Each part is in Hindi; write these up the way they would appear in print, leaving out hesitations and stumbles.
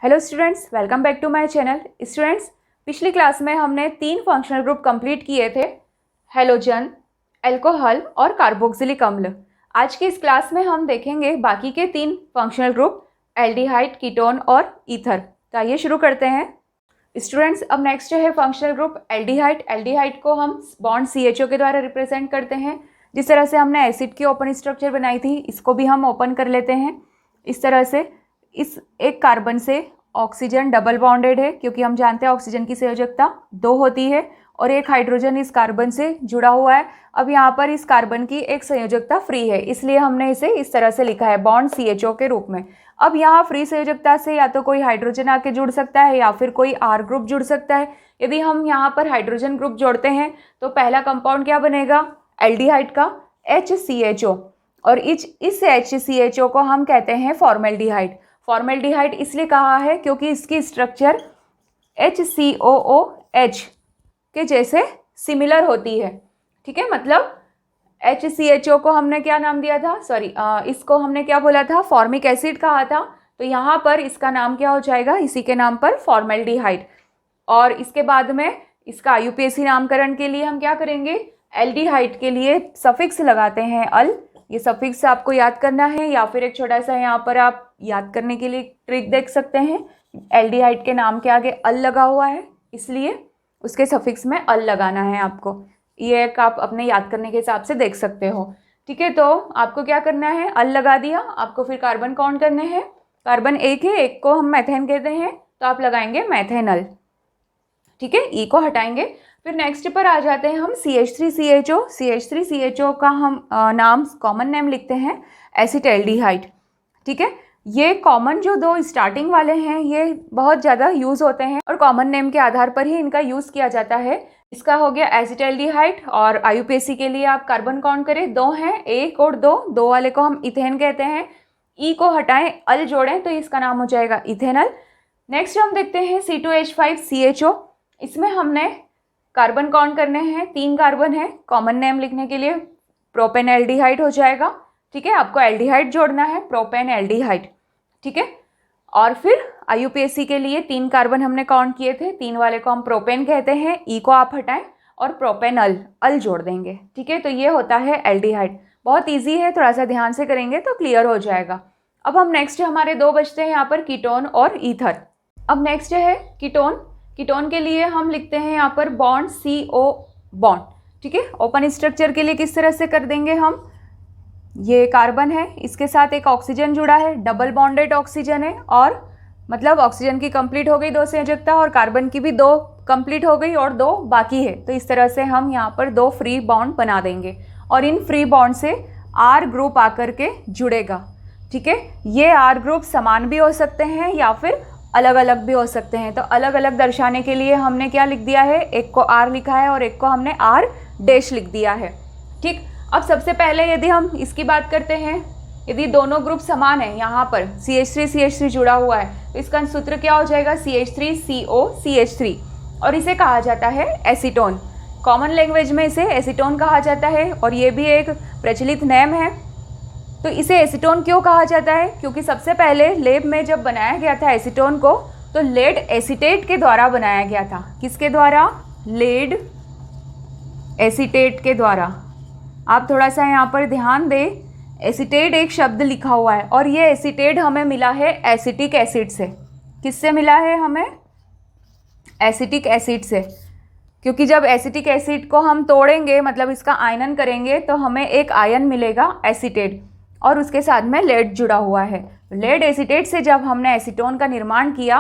Hello students, welcome back to my channel. Students, पिछली क्लास में हमने 3 फंक्शनल ग्रुप कंप्लीट किए थे, हेलोजन, अल्कोहल और कार्बोक्सिलिक अम्ल। आज की इस क्लास में हम देखेंगे बाकी के 3 फंक्शनल ग्रुप, एल्डिहाइड, कीटोन और ईथर। तो आइए शुरू करते हैं। स्टूडेंट्स, अब नेक्स्ट है फंक्शनल ग्रुप एल्डिहाइड। एल्डिहाइड को हम बॉन्ड CHO के द्वारा रिप्रेजेंट करते हैं। जिस तरह से हमने एसिड की ओपन स्ट्रक्चर बनाई थी, इसको भी हम ओपन कर लेते हैं। इस तरह से इस एक कार्बन से ऑक्सीजन डबल बॉन्डेड है, क्योंकि हम जानते हैं ऑक्सीजन की संयोजकता 2 होती है, और एक हाइड्रोजन इस कार्बन से जुड़ा हुआ है। अब यहाँ पर इस कार्बन की एक संयोजकता फ्री है, इसलिए हमने इसे इस तरह से लिखा है बॉन्ड CHO के रूप में। अब यहाँ फ्री संयोजकता से या तो कोई हाइड्रोजन आके जुड़ सकता है या फिर कोई R ग्रुप जुड़ सकता है। यदि हम यहाँ पर हाइड्रोजन ग्रुप जोड़ते हैं तो पहला कंपाउंड क्या बनेगा? एल्डिहाइड का HCHO, और इस HCHO को हम कहते हैं फॉर्मेल्डिहाइड। फॉर्मेल्डिहाइड इसलिए कहा है क्योंकि इसकी स्ट्रक्चर HCOOH के जैसे सिमिलर होती है। ठीक है, मतलब HCHO को हमने क्या नाम दिया था? इसको हमने क्या बोला था? फॉर्मिक एसिड कहा था। तो यहाँ पर इसका नाम क्या हो जाएगा? इसी के नाम पर फॉर्मेल्डिहाइड। और इसके बाद में इसका IUPAC नामकरण के लिए हम क्या करेंगे? एल्डिहाइड के लिए सफिक्स लगाते हैं अल। ये सफिक्स आपको याद करना है, या फिर एक छोटा सा यहाँ पर आप याद करने के लिए ट्रिक देख सकते हैं। एल्डिहाइड के नाम के आगे अल लगा हुआ है, इसलिए उसके सफिक्स में अल लगाना है आपको। ये एक आप अपने याद करने के हिसाब से देख सकते हो। ठीक है, तो आपको क्या करना है? अल लगा दिया। आपको फिर कार्बन काउंट करने हैं। कार्बन एक है, एक को हम मैथेन कहते हैं, तो आप लगाएंगे मैथेनल। ठीक है, ई को हटाएंगे। फिर नेक्स्ट पर आ जाते हैं हम CH3CHO। CH3CHO का हम नाम कॉमन नेम लिखते हैं एसिटैल्डिहाइड। ठीक है, ये कॉमन जो 2 स्टार्टिंग वाले हैं ये बहुत ज़्यादा यूज़ होते हैं और कॉमन नेम के आधार पर ही इनका यूज़ किया जाता है। इसका हो गया एसिटैल्डिहाइड, और IUPAC के लिए आप कार्बन काउंट करें, 2 हैं, 1 और 2 वाले को हम इथेन कहते हैं। ई को हटाएं, अल जोड़ें तो इसका नाम हो जाएगा इथेनल। नेक्स्ट हम देखते हैं C2H5CHO। इसमें हमने कार्बन काउंट करने हैं, 3 कार्बन है। कॉमन नेम लिखने के लिए प्रोपेन एल्डिहाइड हो जाएगा। ठीक है, आपको एल्डिहाइड जोड़ना है, प्रोपेन एल्डिहाइड। ठीक है, और फिर IUPAC के लिए 3 कार्बन हमने काउंट किए थे, 3 वाले को हम प्रोपेन कहते हैं। ई को आप हटाएं और प्रोपेनल अल जोड़ देंगे। ठीक है, तो ये होता है एल्डिहाइड। बहुत ईजी है, थोड़ा सा ध्यान से करेंगे तो क्लियर हो जाएगा। अब हम नेक्स्ट हमारे 2 बचते हैं यहाँ पर, कीटोन और ईथर। अब नेक्स्ट है कीटोन। कीटोन के लिए हम लिखते हैं यहाँ पर बॉन्ड CO बॉन्ड। ठीक है, ओपन स्ट्रक्चर के लिए किस तरह से कर देंगे हम? ये कार्बन है, इसके साथ एक ऑक्सीजन जुड़ा है, डबल बॉन्डेड ऑक्सीजन है, और मतलब ऑक्सीजन की कंप्लीट हो गई 2 संयोजकता, और कार्बन की भी 2 कंप्लीट हो गई और 2 बाकी है। तो इस तरह से हम यहाँ पर 2 फ्री बॉन्ड बना देंगे, और इन फ्री बॉन्ड से R ग्रुप आकर के जुड़ेगा। ठीक है, ये R ग्रुप समान भी हो सकते हैं या फिर अलग अलग भी हो सकते हैं। तो अलग अलग दर्शाने के लिए हमने क्या लिख दिया है? एक को R लिखा है और एक को हमने R डैश लिख दिया है। ठीक, अब सबसे पहले यदि हम इसकी बात करते हैं, यदि दोनों ग्रुप समान है, यहाँ पर CH3 जुड़ा हुआ है, तो इसका सूत्र क्या हो जाएगा? CH3COCH3, और इसे कहा जाता है एसीटोन। कॉमन लैंग्वेज में इसे एसीटोन कहा जाता है, और ये भी एक प्रचलित नेम है। तो इसे एसीटोन क्यों कहा जाता है? क्योंकि सबसे पहले लेब में जब बनाया गया था एसीटोन को, तो लेड एसीटेट के द्वारा बनाया गया था। किसके द्वारा? लेड एसीटेट के द्वारा। आप थोड़ा सा यहाँ पर ध्यान दें, एसीटेट एक शब्द लिखा हुआ है, और ये एसीटेट हमें मिला है एसिटिक एसिड से। किससे मिला है हमें? एसिटिक एसिड से। क्योंकि जब एसिटिक एसिड को हम तोड़ेंगे, मतलब इसका आयनन करेंगे, तो हमें एक आयन मिलेगा एसीटेट, और उसके साथ में लेड जुड़ा हुआ है। लेड एसीटेट से जब हमने एसीटोन का निर्माण किया,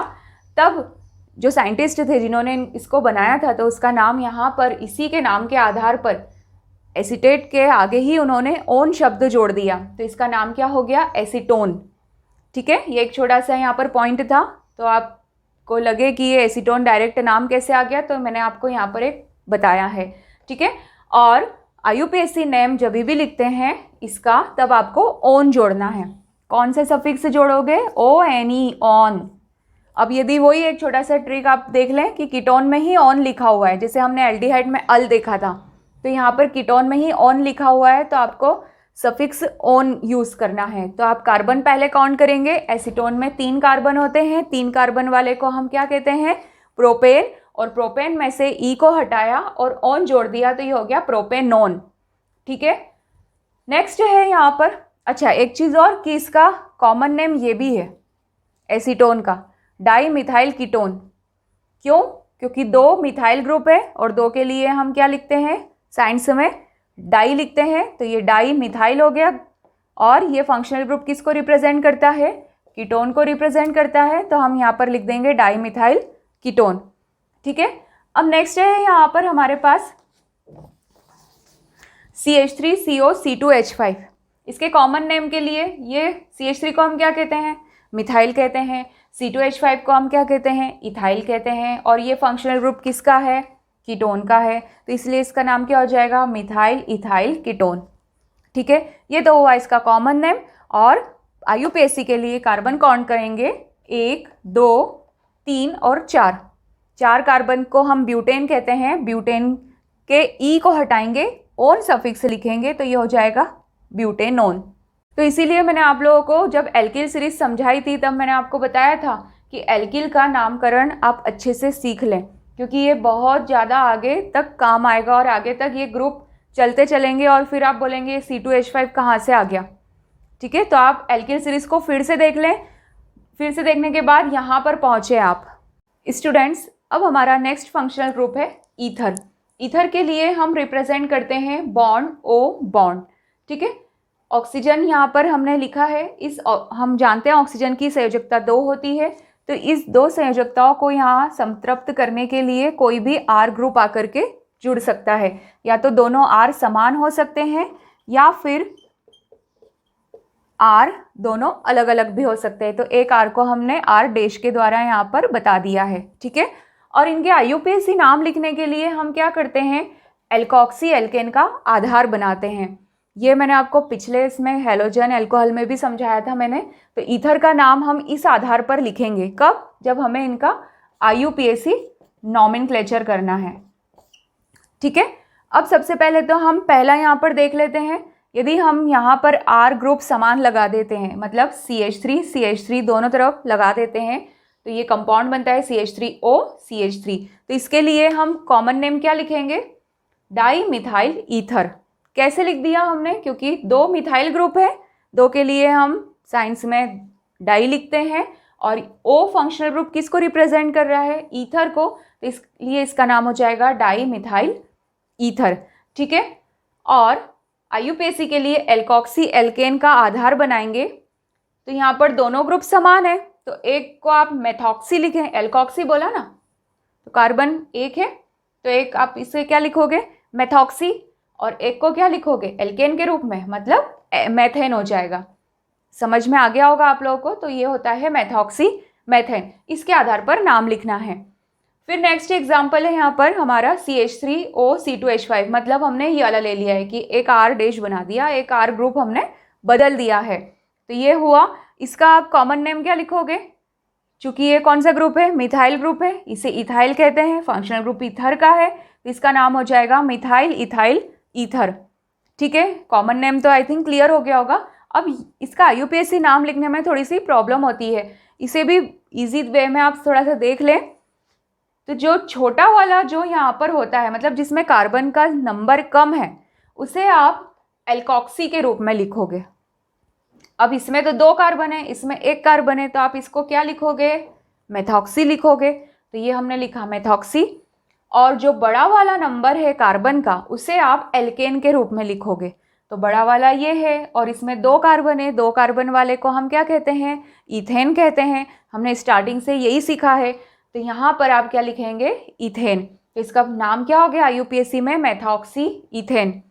तब जो साइंटिस्ट थे जिन्होंने इसको बनाया था, तो उसका नाम यहाँ पर इसी के नाम के आधार पर एसीटेट के आगे ही उन्होंने ओन शब्द जोड़ दिया, तो इसका नाम क्या हो गया? एसीटोन। ठीक है, ये एक छोटा सा यहाँ पर पॉइंट था। तो आपको लगे कि ये एसीटोन डायरेक्ट नाम कैसे आ गया, तो मैंने आपको यहाँ पर एक बताया है। ठीक है, और IUPAC नेम जब भी लिखते हैं इसका, तब आपको ओन जोड़ना है। कौन से सफिक्स जोड़ोगे? ONE, on. अब यदि वही एक छोटा सा ट्रिक आप देख लें कि कीटोन में ही ऑन लिखा हुआ है, जैसे हमने एल्डिहाइड में अल देखा था, तो यहाँ पर कीटोन में ही ऑन लिखा हुआ है, तो आपको सफिक्स ओन यूज़ करना है। तो आप कार्बन पहले काउंट करेंगे। एसीटोन में 3 कार्बन होते हैं, 3 कार्बन वाले को हम क्या कहते हैं, प्रोपेन। और प्रोपेन में से ई को हटाया और ओन जोड़ दिया तो ये हो गया प्रोपेनोन। ठीक है, नेक्स्ट है यहाँ पर, अच्छा एक चीज़ और कि इसका कॉमन नेम ये भी है एसीटोन का, डाई मिथाइल कीटोन। क्यों? क्योंकि 2 मिथाइल ग्रुप है और 2 के लिए हम क्या लिखते हैं, साइंस में डाई लिखते हैं, तो ये डाई मिथाइल हो गया। और ये फंक्शनल ग्रुप किसको रिप्रेजेंट करता है, कीटोन को रिप्रेजेंट करता है, तो हम यहाँ पर लिख देंगे डाई मिथाइल कीटोन। ठीक है, अब नेक्स्ट है यहाँ पर हमारे पास CH3CO C2H5। इसके कॉमन नेम के लिए ये CH3 को हम क्या कहते हैं, मिथाइल कहते हैं, C2H5 को हम क्या कहते हैं, इथाइल कहते हैं, और ये फंक्शनल ग्रुप किसका है, कीटोन का है, तो इसलिए इसका नाम क्या हो जाएगा, मिथाइल इथाइल कीटोन। ठीक है, ये तो हुआ इसका कॉमन नेम। और IUPAC के लिए कार्बन काउंट करेंगे 1 2 3 और 4। 4 कार्बन को हम ब्यूटेन कहते हैं, ब्यूटेन के ई को हटाएंगे, ओन सफिक्स लिखेंगे तो ये हो जाएगा ब्यूटेनोन। तो इसीलिए मैंने आप लोगों को जब एल्किल सीरीज समझाई थी तब मैंने आपको बताया था कि एल्किल का नामकरण आप अच्छे से सीख लें, क्योंकि ये बहुत ज़्यादा आगे तक काम आएगा और आगे तक ये ग्रुप चलते चलेंगे और फिर आप बोलेंगे C2H5 कहाँ से आ गया। ठीक है, तो आप एल्किल सीरीज को फिर से देख लें, फिर से देखने के बाद यहाँ पर पहुँचे आप स्टूडेंट्स। अब हमारा नेक्स्ट फंक्शनल ग्रुप है ईथर। ईथर के लिए हम रिप्रेजेंट करते हैं बॉन्ड O बॉन्ड। ठीक है, ऑक्सीजन यहाँ पर हमने लिखा है, हम जानते हैं ऑक्सीजन की संयोजकता 2 होती है, तो इस 2 संयोजकताओं को यहाँ संतृप्त करने के लिए कोई भी R ग्रुप आकर के जुड़ सकता है, या तो दोनों R समान हो सकते हैं या फिर R दोनों अलग अलग भी हो सकते हैं। तो एक R को हमने R डैश के द्वारा यहाँ पर बता दिया है। ठीक है, और इनके IUPAC नाम लिखने के लिए हम क्या करते हैं, एल्कोक्सी एल्केन का आधार बनाते हैं। ये मैंने आपको पिछले इसमें हेलोजन एल्कोहल में भी समझाया था मैंने। तो ईथर का नाम हम इस आधार पर लिखेंगे, कब, जब हमें इनका IUPAC नॉमेनक्लेचर करना है। ठीक है, अब सबसे पहले तो हम पहला यहाँ पर देख लेते हैं। यदि हम यहाँ पर R ग्रुप समान लगा देते हैं, मतलब CH3 दोनों तरफ लगा देते हैं, तो ये कंपाउंड बनता है CH3O CH3। तो इसके लिए हम कॉमन नेम क्या लिखेंगे, डाई मिथाइल ईथर। कैसे लिख दिया हमने, क्योंकि 2 मिथाइल ग्रुप है, 2 के लिए हम साइंस में डाई लिखते हैं, और O फंक्शनल ग्रुप किसको रिप्रेजेंट कर रहा है, ईथर को, तो इसलिए इसका नाम हो जाएगा डाई मिथाइल ईथर। ठीक है, और IUPAC के लिए एल्कोक्सी एल्केन का आधार बनाएंगे। तो यहाँ पर दोनों ग्रुप समान है, तो एक को आप मेथॉक्सी लिखें, एल्कोक्सी बोला ना, तो कार्बन एक है, तो एक आप इसे क्या लिखोगे, मेथॉक्सी, और एक को क्या लिखोगे, एल्केन के रूप में, मतलब मेथेन हो जाएगा। समझ में आ गया होगा आप लोगों को। तो ये होता है मेथॉक्सी मेथेन, इसके आधार पर नाम लिखना है। फिर नेक्स्ट एग्जाम्पल है यहाँ पर हमारा CH3O C2H5, मतलब हमने ये वाला ले लिया है कि एक R डैश बना दिया, एक R ग्रुप हमने बदल दिया है, तो ये हुआ। इसका आप कॉमन नेम क्या लिखोगे, चूंकि ये कौन सा ग्रुप है, मिथाइल ग्रुप है, इसे इथाइल कहते हैं, फंक्शनल ग्रुप ईथर का है, तो इसका नाम हो जाएगा मिथाइल इथाइल ईथर। ठीक है, कॉमन नेम तो आई थिंक क्लियर हो गया होगा। अब इसका IUPAC नाम लिखने में थोड़ी सी प्रॉब्लम होती है, इसे भी इजी वे में आप थोड़ा सा देख लें। तो जो छोटा वाला जो यहाँ पर होता है, मतलब जिसमें कार्बन का नंबर कम है, उसे आप एल्कोक्सी के रूप में लिखोगे। अब इसमें तो 2 कार्बन है, इसमें 1 कार्बन है, तो आप इसको क्या लिखोगे, मेथॉक्सी लिखोगे। तो ये हमने लिखा मेथॉक्सी। और जो बड़ा वाला नंबर है कार्बन का, उसे आप एल्केन के रूप में लिखोगे। तो बड़ा वाला ये है और इसमें 2 कार्बन है, 2 कार्बन वाले को हम क्या कहते हैं, ईथेन कहते हैं। हमने स्टार्टिंग से यही सीखा है। तो यहाँ पर आप क्या लिखेंगे, ईथेन। तो इसका नाम क्या हो गया IUPAC में, मेथॉक्सी ईथेन।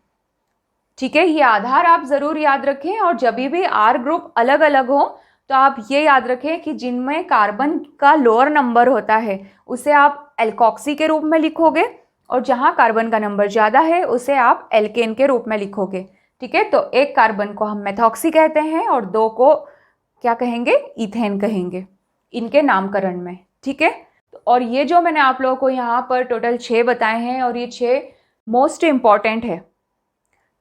ठीक है, ये आधार आप ज़रूर याद रखें, और जब भी R ग्रुप अलग अलग हो तो आप ये याद रखें कि जिनमें कार्बन का लोअर नंबर होता है उसे आप एल्कोक्सी के रूप में लिखोगे, और जहाँ कार्बन का नंबर ज़्यादा है उसे आप एल्केन के रूप में लिखोगे। ठीक है, तो 1 कार्बन को हम मेथॉक्सी कहते हैं और 2 को क्या कहेंगे, ईथेन कहेंगे इनके नामकरण में। ठीक है, और ये जो मैंने आप लोगों को यहाँ पर टोटल 6 बताए हैं, और ये 6 मोस्ट इम्पॉर्टेंट है।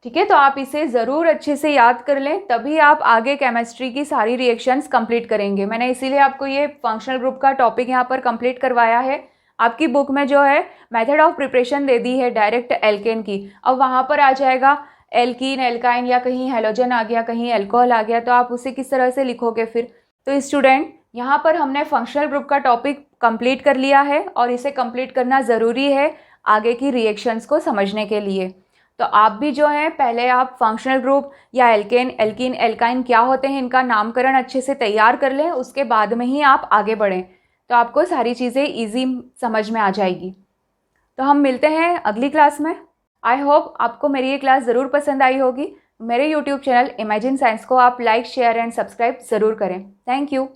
ठीक है, तो आप इसे ज़रूर अच्छे से याद कर लें, तभी आप आगे केमिस्ट्री की सारी रिएक्शंस कंप्लीट करेंगे। मैंने इसीलिए आपको ये फंक्शनल ग्रुप का टॉपिक यहाँ पर कंप्लीट करवाया है। आपकी बुक में जो है मेथड ऑफ प्रिपरेशन दे दी है डायरेक्ट एल्केन की। अब वहाँ पर आ जाएगा एल्कीन, एल्काइन, या कहीं हेलोजन आ गया, कहीं एल्कोहल आ गया, तो आप उसे किस तरह से लिखोगे फिर। तो स्टूडेंट, यहाँ पर हमने फंक्शनल ग्रुप का टॉपिक कंप्लीट कर लिया है और इसे कंप्लीट करना ज़रूरी है आगे की रिएक्शंस को समझने के लिए। तो आप भी जो है पहले आप फंक्शनल ग्रुप या एल्केन, एल्कीन, एल्काइन क्या होते हैं इनका नामकरण अच्छे से तैयार कर लें, उसके बाद में ही आप आगे बढ़ें, तो आपको सारी चीज़ें ईजी समझ में आ जाएगी। तो हम मिलते हैं अगली क्लास में। आई होप आपको मेरी ये क्लास ज़रूर पसंद आई होगी। मेरे यूट्यूब चैनल इमेजिन साइंस को आप लाइक, शेयर एंड सब्सक्राइब ज़रूर करें। Thank you.